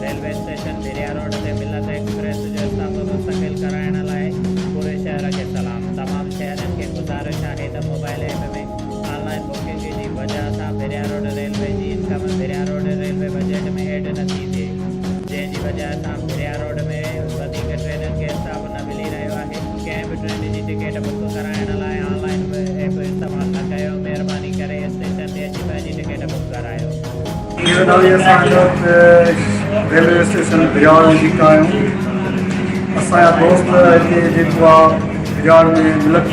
Railway station भिरिया road ते मिलत एक्सप्रेस जो स्टॉप मुस्तकिल कराइण लाइ पूरे शहर खे सलाम। तमाम शहरनि खे गुज़ारिश आहे त मोबाइल ऐप में ऑनलाइन बुकिंग जी वजह सां भिरिया रोड रेलवे जी इनकम भिरिया रोड रेलवे बजट में एड न थी थिए, जंहिंजी वजह सां भिरिया रोड में वधीक ट्रेनुनि खे स्टॉप न मिली रहियो आहे। कंहिं बि ट्रेन जी टिकट बुक कराइण लाइ ऑनलाइन ऐप इस्तेमालु न कयो। महिरबानी करे स्टेशन ते अची पंहिंजी टिकट बुक करायो। रेलवे स्टेशन बिराड़ में बीठा आहियूं। असांजा दोस्त हिते जेको आहे बिराड़ में मिलत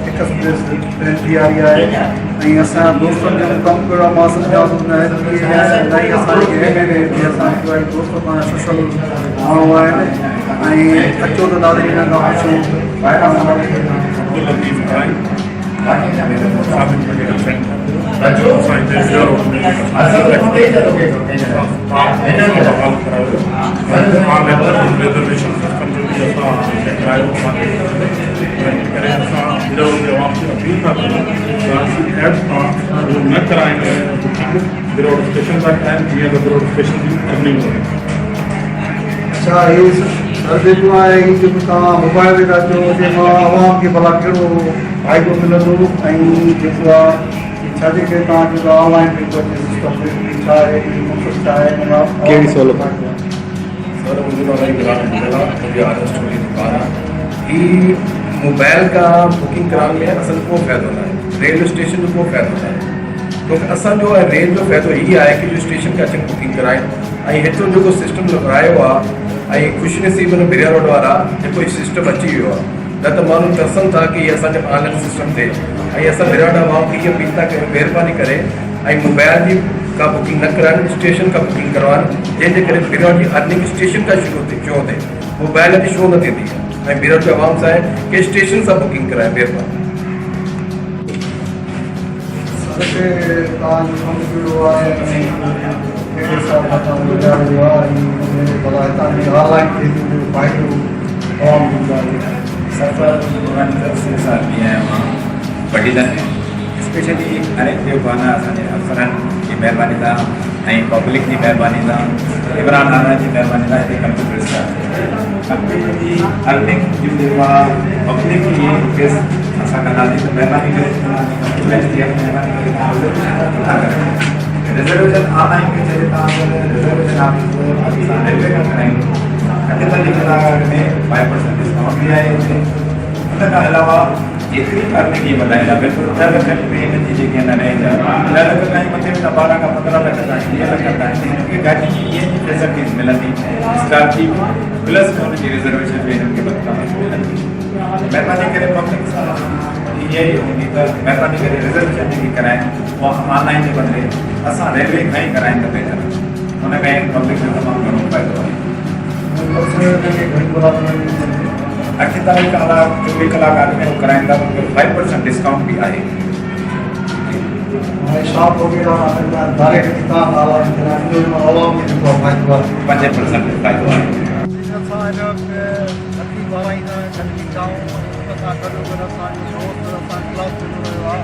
एक्सप्रेस ट्रेन थी आई आहे ऐं असांजा दोस्तनि जो कमु कहिड़ो आहे मां सम्झां थो इलाही असांजी असांजा दोस्त पाण सोशल माण्हू आहिनि ऐं अचो त ॾाढी हिन खां पुछूं। अच्छा ये सर जेको आहे जेको तव्हां मोबाइल ते था चओ जंहिंमां आवाम खे भला कहिड़ो फ़ाइदो मिलंदो ऐं जेको आहे छाजे करे तव्हां जेको ऑनलाइन पेपर जे सिस्टम में छा आहे मक़सदु छा आहे कहिड़ी सहूलियत सर मुझे ही मोबाइल का बुकिंग कराने में असल को फ़ायदा होता है, रेलवे स्टेशन को फ़ायदा होता है। क्योंकि असल जो है रेल जो फ़ायदो ये आहे कि जो स्टेशन का अचनि बुकिंग कराए ऐं हेतिरो जेको सिस्टम लॻायो आहे ऐं ख़ुशनसीब भिरिया रोड वारा जेको सिस्टम अची वियो आहे न त माण्हू तरसनि था कि असांजे ऑनलाइन सिस्टम थिए ऐं असां भिरिया रोड माण्हू खे इहा अपील था कयूं महिरबानी करे ऐं मोबाइल जी का बुकिंग न कराइनि, स्टेशन का बुकिंग करवाइनि, जंहिंजे करे भिरिया रोड जी अर्निंग स्टेशन का शुरू थिए छो थिए मोबाइल जी शो न थींदी आहे। ऐं भिरिया रोड जो आवाम सां आहे कि स्टेशन सां बुकिंग कराए महिरबानी। तव्हांजो कमु कहिड़ो आहे कहिड़े हिसाब सां तव्हां गुज़ारियो आहे भला हितां जी ऑनलाइन थिए थो फ़ाइदो आवाम ॾींदा सफ़र से साल बि आहियां मां वॾी स्पेशली अनेक जेको आहे न असांजे अफ़सरनि जी महिरबानी सां ऐं पब्लिक जी महिरबानी सां इमरान खान जी महिरबानी सां हिते कंप्यूटर जी अर्निंग जेको आहे पब्लिक जी केस असां कंदासीं त महिरबानी करे रिजर्वेशन ऑनलाइन में चए तव्हां रिजर्वेशन ऑफिस असां रेलवे खां करायूं 48 कलाक में 5% डिस्काउंट बि आहे हिते। उन खां अलावा जेतिरी अर्निंग जी वधाइण आहे बिल्कुलु 10 लख में हिनजी जेकी आहे न रेंज आहे 10 लख ताईं मथे में 12 खां 15 लख ताईं 10 लख ताईं हिनखे गाॾी जी इहे जी फैसिलिटीज़ मिलंदी स्टाफ जी प्लस हुनजी रिजर्वेशन बि हिननि खे मिलंदी। महिरबानी करे पब्लिक सां इहा ई हूंदी त महिरबानी करे रिजर्वेशन जेकी कराइनि उहा ऑनलाइन जे बदिले असां रेलवे खां ई कराइनि त बहितर हुन में पब्लिक जो तमामु घणो फ़ाइदो आहे। 48 कलाक 24 कलाक आदमी को कराइंदा तो 5% डिस्काउंट भी आहे। शॉप वगैरह डायरेक्ट तव्हां ऑनलाइन कराइणो आवाम खे जेको फ़ाइदो आहे 5% फ़ाइदो आहे। असांजो नकी वाराईंदा गॾिजी गाऊं उन सां गॾोगॾु असांजो दोस्त असां क्लब जुड़ियो रहियो आहे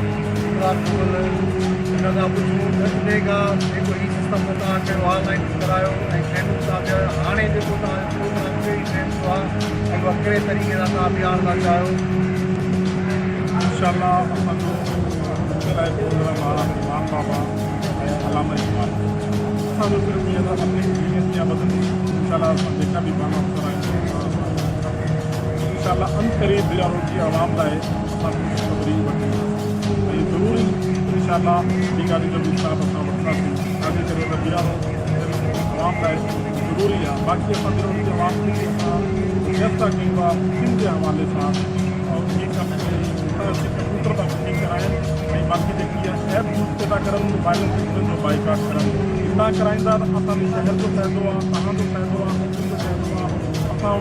हिन खां पुछूं घटि जेको ही सिस्टम तव्हां कयो ऑनलाइन करायो ऐं ट्रेनूं तव्हां हाणे जेको तव्हांजो प्रोग्राम कहिड़ी ट्रेन जो आहे ऐं उहा कहिड़े तरीक़े सां तव्हां बयान था चाहियो। इंशाअल्लाह असांजो प्रोग्राम आहे इमाम बाबा ऐं अलामा इकबाल असांजो सिर्फ़ु ईअं त अपनी एक्सपीरियंस या वधंदी इंशाअल्लाह असां जेका बि बाना अफ़सर आहियूं इंशाअल्लाह अनक़रीब भिरिया रोड जी आवाम लाइ असां ख़बरी वठंदासीं ऐं ज़रूरी इंशाअल्लाह ॿी ॻाल्हि जो बि स्टाफ असां वठंदासीं छाजे करे त भिरिया रोड आवाम लाइ ज़रूरी आहे। बाक़ी असां भिरिया रोड जी आवाम खे असां रिक्वेस्ट था कयूं था बुकिंग जे हवाले सां और कंप्यूटर था बुकिंग कराइनि ऐं बाक़ी जेकी आहे ऐप यूज़ ते था करनि मोबाइल सिस्टम जो बाइकाट करनि हितां कराईंदा त असांजे शहर जो फ़ाइदो आहे तव्हांजो फ़ाइदो आहे मुस्लिम जो फ़ाइदो आहे असां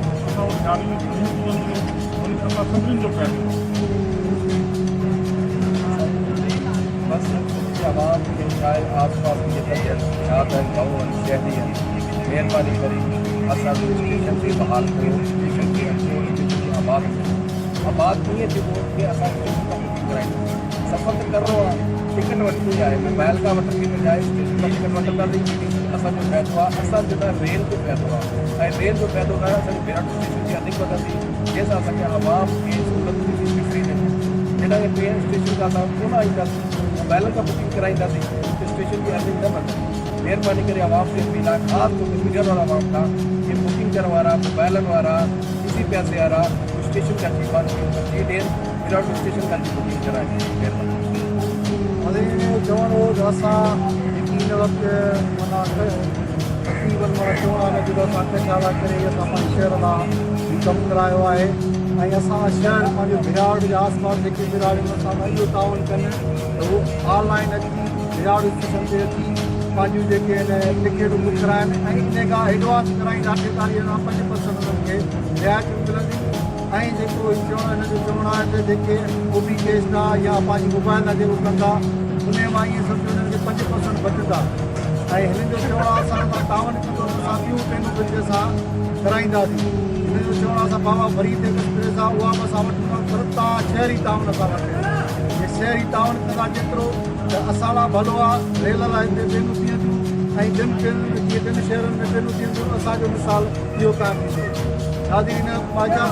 वटि गाॾियूं मिलंदियूं उन असां सभिनीनि जो फ़ाइदो आहे। बस आवाम के शायद आस पास के ज़्यादातर गाँव शहरी हैं महिरबानी करी असां स्टेशन से बहाल कयो स्टेशन के आबाद कीअं थिबो कि असां स्टेशन खां बुकिंग करायूं सफ़र त करिणो आहे टिकट वठणी आहे मोबाइल खां वठण जी बजाए स्टेशन खां टिकट वठंदासीं असांजो फ़ाइदो आहे। असांजो त रेल जो फ़ाइदो आहे ऐं रेल जो फ़ाइदो न असांजी विराट स्टेशन जी अधिक वधंदी, जंहिंसां असांखे आवाम खे सहूलियत थींदी फ्री में। हिन खे ॿिए स्टेशन खां असां कोन ईंदासीं, मोबाइल खां बुकिंग कराईंदासीं त स्टेशन जी अर्निंग न वधंदी। महिरबानी करे आवाम खे अपील आहे, ख़ासि तौर ते गुजर वारा आवाम खां, कि बुकिंग करण वारा, मोबाइलनि वारा, इसी पैसे वारा स्टेशन का जी ॾियनि, विराट स्टेशन का बुकिंग कराइनि। महिरबानी। चवण हो जो असां हिन वक़्तु माना तक़रीबन माना चवण आहे जो असां कचाला करे असां पंहिंजे शहर लाइ कमु करायो आहे ऐं असां शहर पंहिंजो विराट जे आसपास जेके विराट असां इहो तावन कनि त उहो ऑनलाइन अची विराट स्टेशन ते अची पंहिंजूं जेके आहिनि टिकेटूं बुक कराइनि ऐं इन खां एडवांस कराईंदा 48 खां 5% उन्हनि खे रियायत मिलंदी। ऐं जेको चवण हिन जो चवणु आहे त जेके ओपी केस आहे या पंहिंजी मोबाइल आहे जेको कंदा उन मां ईअं सम्झो हुननि खे 5% बचंदा ऐं हिननि जो चवणु आहे असां तावन कंदो असां ॿियूं ट्रेनूं पंहिंजे सां कराईंदासीं। हिन जो चवणु आहे असां बाबा फरीद एक्सप्रेस आहे उहा बि असां वठंदा पर तव्हां शहरी तावन असां वठूं, जे शहरी तावन कंदा जेतिरो त असां लाइ भलो आहे। रेल लाइ हिते ट्रेनूं बीहंदियूं ऐं ॿिनि ट्रेनुनि जीअं ॿिनि शहरनि में ट्रेनूं बीहंदियूं, असांजो मिसाल इहो काइमु थींदो। शादी हिन बाज़ार